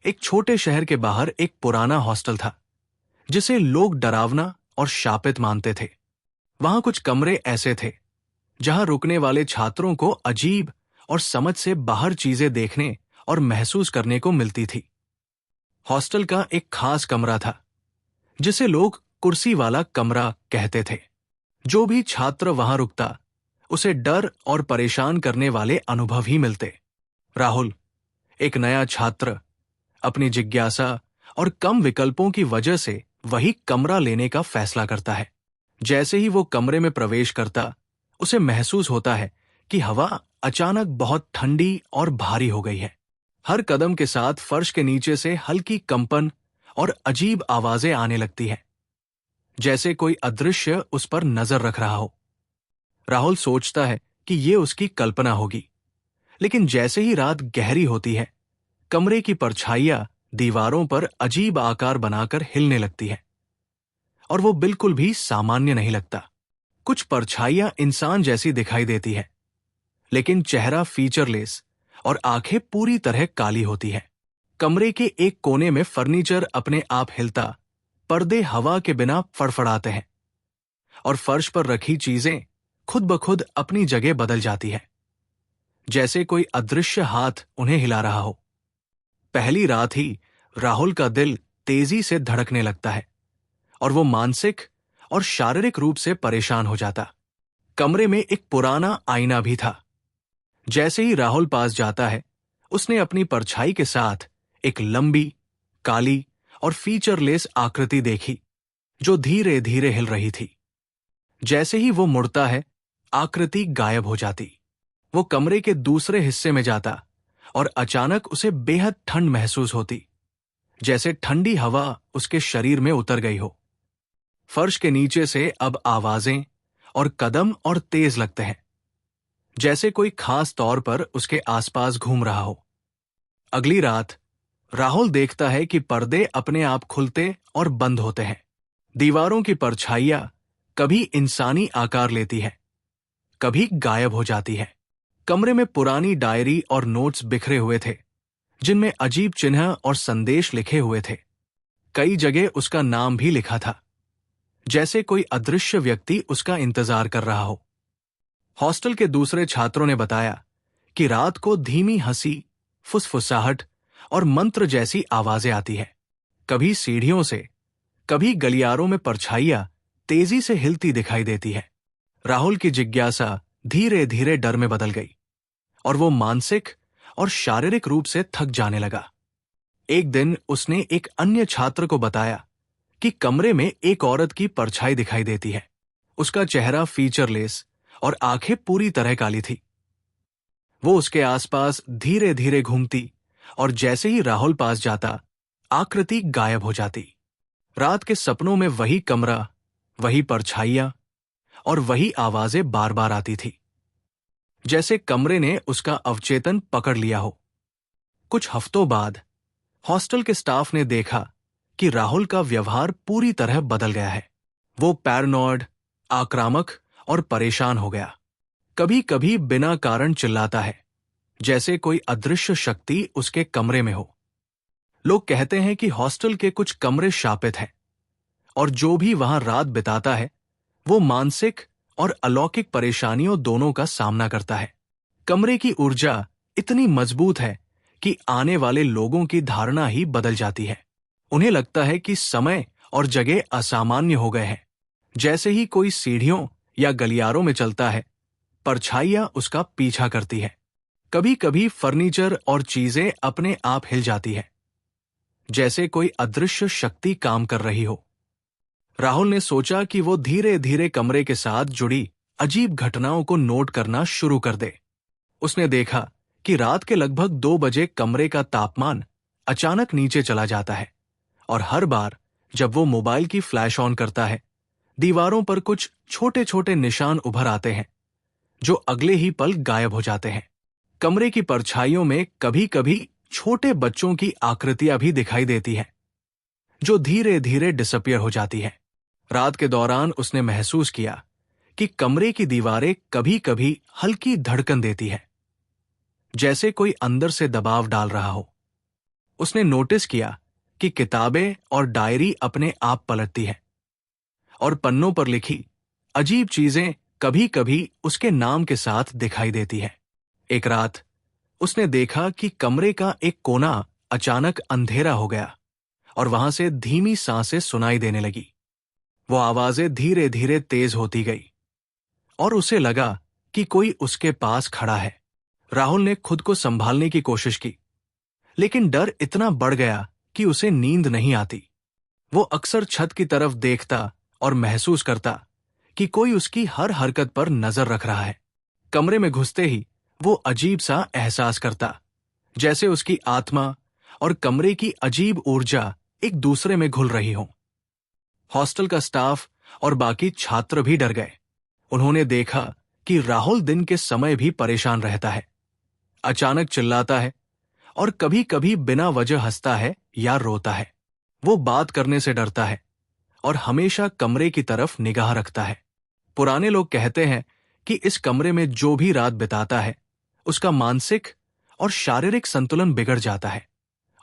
एक छोटे शहर के बाहर एक पुराना हॉस्टल था जिसे लोग डरावना और शापित मानते थे। वहां कुछ कमरे ऐसे थे जहां रुकने वाले छात्रों को अजीब और समझ से बाहर चीजें देखने और महसूस करने को मिलती थी। हॉस्टल का एक खास कमरा था जिसे लोग कुर्सी वाला कमरा कहते थे। जो भी छात्र वहां रुकता उसे डर और परेशान करने वाले अनुभव ही मिलते। राहुल, एक नया छात्र, अपनी जिज्ञासा और कम विकल्पों की वजह से वही कमरा लेने का फैसला करता है। जैसे ही वो कमरे में प्रवेश करता उसे महसूस होता है कि हवा अचानक बहुत ठंडी और भारी हो गई है। हर कदम के साथ फर्श के नीचे से हल्की कंपन और अजीब आवाजें आने लगती हैं, जैसे कोई अदृश्य उस पर नजर रख रहा हो। राहुल सोचता है कि ये उसकी कल्पना होगी, लेकिन जैसे ही रात गहरी होती है, कमरे की परछाइयां दीवारों पर अजीब आकार बनाकर हिलने लगती है और वो बिल्कुल भी सामान्य नहीं लगता। कुछ परछाइयां इंसान जैसी दिखाई देती है, लेकिन चेहरा फीचरलेस और आंखें पूरी तरह काली होती है। कमरे के एक कोने में फर्नीचर अपने आप हिलता, पर्दे हवा के बिना फड़फड़ाते हैं और फर्श पर रखी चीजें खुद ब खुद अपनी जगह बदल जाती है, जैसे कोई अदृश्य हाथ उन्हें हिला रहा हो। पहली रात ही राहुल का दिल तेजी से धड़कने लगता है और वो मानसिक और शारीरिक रूप से परेशान हो जाता। कमरे में एक पुराना आईना भी था। जैसे ही राहुल पास जाता है, उसने अपनी परछाई के साथ एक लंबी, काली और फीचरलेस आकृति देखी जो धीरे धीरे हिल रही थी। जैसे ही वो मुड़ता है, आकृति गायब हो जाती। वो कमरे के दूसरे हिस्से में जाता और अचानक उसे बेहद ठंड महसूस होती, जैसे ठंडी हवा उसके शरीर में उतर गई हो। फर्श के नीचे से अब आवाजें और कदम और तेज लगते हैं, जैसे कोई खास तौर पर उसके आसपास घूम रहा हो। अगली रात राहुल देखता है कि पर्दे अपने आप खुलते और बंद होते हैं। दीवारों की परछाइयां कभी इंसानी आकार लेती है, कभी गायब हो जाती है। कमरे में पुरानी डायरी और नोट्स बिखरे हुए थे, जिनमें अजीब चिन्ह और संदेश लिखे हुए थे। कई जगह उसका नाम भी लिखा था, जैसे कोई अदृश्य व्यक्ति उसका इंतजार कर रहा हो। हॉस्टल के दूसरे छात्रों ने बताया कि रात को धीमी हंसी, फुसफुसाहट और मंत्र जैसी आवाजें आती है। कभी सीढ़ियों से, कभी गलियारों में परछाइयां तेजी से हिलती दिखाई देती है। राहुल की जिज्ञासा धीरे धीरे डर में बदल गई और वो मानसिक और शारीरिक रूप से थक जाने लगा। एक दिन उसने एक अन्य छात्र को बताया कि कमरे में एक औरत की परछाई दिखाई देती है। उसका चेहरा फीचरलेस और आंखें पूरी तरह काली थी। वो उसके आसपास धीरे धीरे घूमती और जैसे ही राहुल पास जाता, आकृति गायब हो जाती। रात के सपनों में वही कमरा, वही परछाइयां और वही आवाजें बार बार आती थी, जैसे कमरे ने उसका अवचेतन पकड़ लिया हो। कुछ हफ्तों बाद हॉस्टल के स्टाफ ने देखा कि राहुल का व्यवहार पूरी तरह बदल गया है। वो पैरानॉइड, आक्रामक और परेशान हो गया। कभी कभी बिना कारण चिल्लाता है, जैसे कोई अदृश्य शक्ति उसके कमरे में हो। लोग कहते हैं कि हॉस्टल के कुछ कमरे शापित हैं और जो भी वहां रात बिताता है वो मानसिक और अलौकिक परेशानियों दोनों का सामना करता है। कमरे की ऊर्जा इतनी मजबूत है कि आने वाले लोगों की धारणा ही बदल जाती है। उन्हें लगता है कि समय और जगह असामान्य हो गए हैं। जैसे ही कोई सीढ़ियों या गलियारों में चलता है, परछाइयां उसका पीछा करती है। कभी कभी फर्नीचर और चीजें अपने आप हिल जाती है, जैसे कोई अदृश्य शक्ति काम कर रही हो। राहुल ने सोचा कि वो धीरे धीरे कमरे के साथ जुड़ी अजीब घटनाओं को नोट करना शुरू कर दे। उसने देखा कि रात के लगभग 2 बजे कमरे का तापमान अचानक नीचे चला जाता है और हर बार जब वो मोबाइल की फ्लैश ऑन करता है, दीवारों पर कुछ छोटे छोटे निशान उभर आते हैं जो अगले ही पल गायब हो जाते हैं। कमरे की परछाइयों में कभी कभी छोटे बच्चों की आकृतियां भी दिखाई देती हैं, जो धीरे धीरे डिसअपियर हो जाती हैं। रात के दौरान उसने महसूस किया कि कमरे की दीवारें कभी कभी हल्की धड़कन देती है, जैसे कोई अंदर से दबाव डाल रहा हो। उसने नोटिस किया कि किताबें और डायरी अपने आप पलटती है और पन्नों पर लिखी अजीब चीजें कभी कभी उसके नाम के साथ दिखाई देती है। एक रात उसने देखा कि कमरे का एक कोना अचानक अंधेरा हो गया और वहां से धीमी सांसें सुनाई देने लगी। वो आवाजें धीरे धीरे तेज होती गई और उसे लगा कि कोई उसके पास खड़ा है। राहुल ने खुद को संभालने की कोशिश की, लेकिन डर इतना बढ़ गया कि उसे नींद नहीं आती। वो अक्सर छत की तरफ देखता और महसूस करता कि कोई उसकी हर हरकत पर नजर रख रहा है। कमरे में घुसते ही वो अजीब सा एहसास करता, जैसे उसकी आत्मा और कमरे की अजीब ऊर्जा एक दूसरे में घुल रही हो। हॉस्टल का स्टाफ और बाकी छात्र भी डर गए। उन्होंने देखा कि राहुल दिन के समय भी परेशान रहता है, अचानक चिल्लाता है और कभी कभी बिना वजह हंसता है या रोता है। वो बात करने से डरता है और हमेशा कमरे की तरफ निगाह रखता है। पुराने लोग कहते हैं कि इस कमरे में जो भी रात बिताता है उसका मानसिक और शारीरिक संतुलन बिगड़ जाता है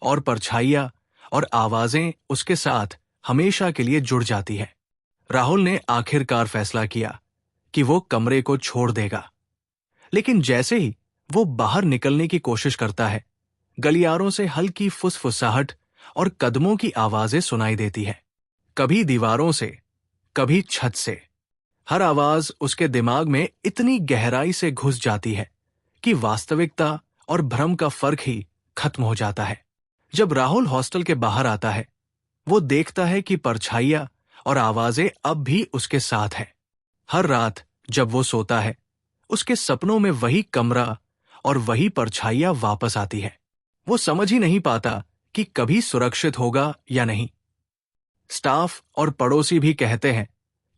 और परछाइयां और आवाजें उसके साथ हमेशा के लिए जुड़ जाती है। राहुल ने आखिरकार फैसला किया कि वो कमरे को छोड़ देगा, लेकिन जैसे ही वो बाहर निकलने की कोशिश करता है, गलियारों से हल्की फुसफुसाहट और कदमों की आवाजें सुनाई देती है, कभी दीवारों से, कभी छत से। हर आवाज उसके दिमाग में इतनी गहराई से घुस जाती है कि वास्तविकता और भ्रम का फर्क ही खत्म हो जाता है। जब राहुल हॉस्टल के बाहर आता है, वो देखता है कि परछाइयां और आवाजें अब भी उसके साथ है। हर रात जब वो सोता है, उसके सपनों में वही कमरा और वही परछाइयां वापस आती है। वो समझ ही नहीं पाता कि कभी सुरक्षित होगा या नहीं। स्टाफ और पड़ोसी भी कहते हैं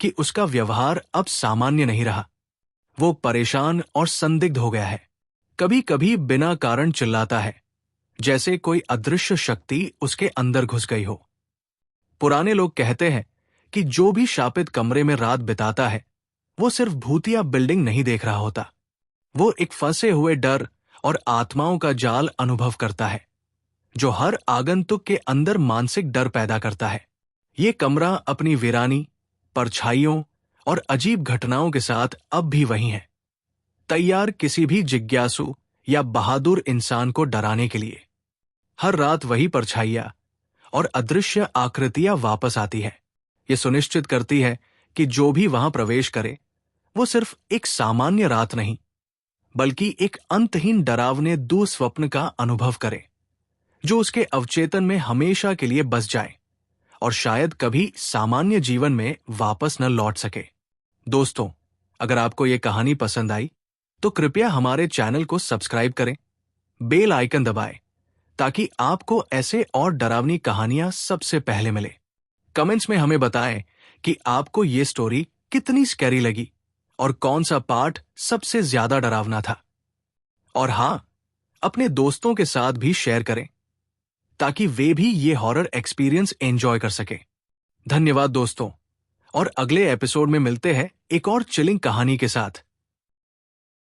कि उसका व्यवहार अब सामान्य नहीं रहा। वो परेशान और संदिग्ध हो गया है, कभी कभी बिना कारण चिल्लाता है, जैसे कोई अदृश्य शक्ति उसके अंदर घुस गई हो। पुराने लोग कहते हैं कि जो भी शापित कमरे में रात बिताता है, वो सिर्फ भूतिया बिल्डिंग नहीं देख रहा होता, वो एक फंसे हुए डर और आत्माओं का जाल अनुभव करता है, जो हर आगंतुक के अंदर मानसिक डर पैदा करता है। ये कमरा अपनी वीरानी, परछाइयों और अजीब घटनाओं के साथ अब भी वही है, तैयार किसी भी जिज्ञासु या बहादुर इंसान को डराने के लिए। हर रात वही परछाइयां और अदृश्य आकृतियां वापस आती है। ये सुनिश्चित करती है कि जो भी वहां प्रवेश करे, वो सिर्फ एक सामान्य रात नहीं, बल्कि एक अंतहीन डरावने दुस्वप्न का अनुभव करे, जो उसके अवचेतन में हमेशा के लिए बस जाए और शायद कभी सामान्य जीवन में वापस न लौट सके। दोस्तों, अगर आपको ये कहानी पसंद आई तो कृपया हमारे चैनल को सब्सक्राइब करें, बेल आइकन दबाएं, ताकि आपको ऐसे और डरावनी कहानियां सबसे पहले मिले। कमेंट्स में हमें बताएं कि आपको ये स्टोरी कितनी स्कैरी लगी और कौन सा पार्ट सबसे ज्यादा डरावना था। और हाँ, अपने दोस्तों के साथ भी शेयर करें, ताकि वे भी ये हॉरर एक्सपीरियंस एंजॉय कर सकें। धन्यवाद दोस्तों, और अगले एपिसोड में मिलते हैं एक और चिलिंग कहानी के साथ।